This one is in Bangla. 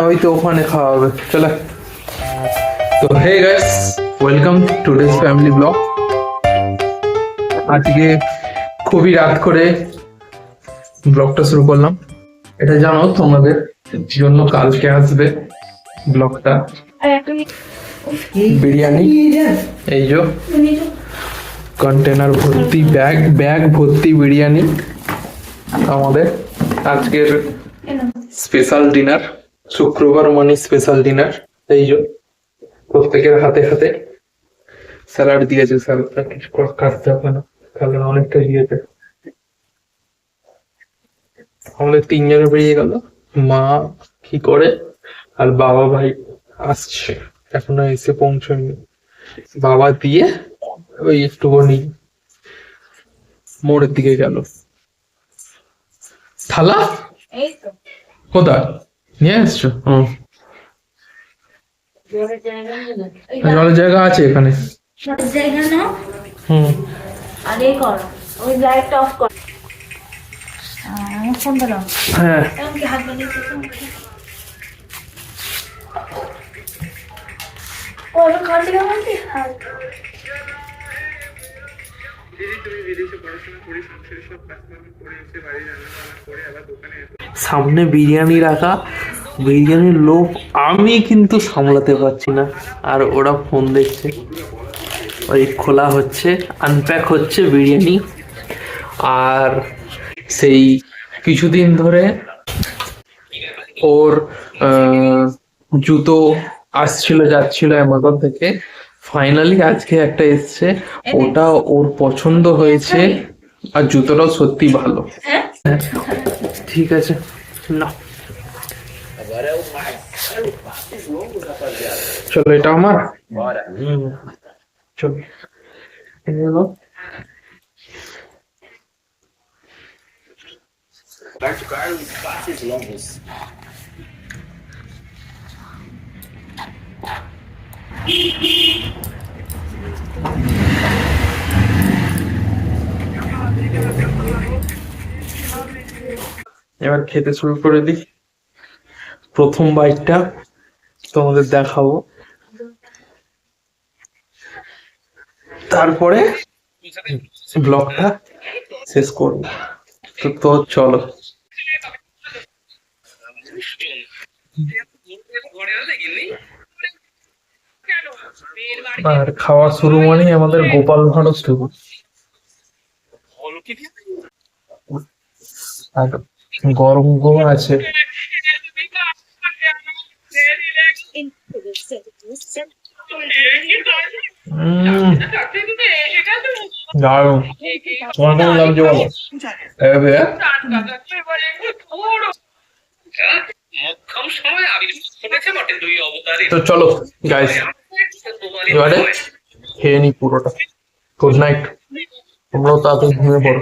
ওই তো ওখানে খাওয়া হবে, চলে। তো hey guys, welcome to today's family blog. আজকে খুবই রাত করে ব্লগটা শুরু করলাম। এটা জানো তোমাদের জন্য কালকে আসবে ব্লগটা। বিরিয়ানি, এই যে কন্টেনার ভর্তি, ব্যাগ ভর্তি বিরিয়ানি আমাদের আজকের স্পেশাল ডিনার। শুক্রবার মানে স্পেশাল ডিনার। এই যে প্রত্যেকের হাতে হাতে স্যালাড দিয়েছে, স্যালাডটা কিছু কাটতে হবে না, কারণ অনেকটা দিয়েছে। আমাদের তিনজনে বেরিয়ে গেল, মা কি করে আর বাবা ভাই আসছে, এখনো এসে পৌঁছয়নি। বাবা দিয়ে ওই একটুখানি মোড়ের দিকে গেল। থালা কোথায় নিয়ে এসছো? জলের জায়গা আছে এখানে। হুম, আরে কর ওই লাইটটা অফ কর। ফোন দাও। হ্যাঁ কি হাত বানিয়েছে ও খান দিলাম নাকি হাত। সামনে বিরিয়ানি রাখা, বিরিয়ানির লোভ আমি কিন্তু সামলাতে পারছি না, আর ওরা ফোন দেখছে। ওই খোলা হচ্ছে, আনপ্যাক হচ্ছে বিরিয়ানি। আর সেই কিছুদিন ধরে ওর জুতো আসছিল যাচ্ছিল অ্যামাজন থেকে, ফাইনালি আজকে একটা এসছে, ওটা ওর পছন্দ হয়েছে, আর জুতোটাও সত্যি ভালো। ঠিক আছে না, চলো এটা আমার। চলো এলো। এবার খেতে শুরু করে দিই। প্রথম বাইটটা তোমাদের দেখাবো, তারপরে ব্লগটা শেষ করবো। তো চলো। আর খাওয়া শুরু মানেই আমাদের গোপাল ভাঁড় শুরু। আর গরম গরম আছে। দারুণ। তোমার কেমন লাগছে বলো? তো চলো গাইস, এবারে খেয়ে নি পুরোটা। গুড নাইট, তোমরাও তাড়াতাড়ি ঘুমিয়ে পড়ো।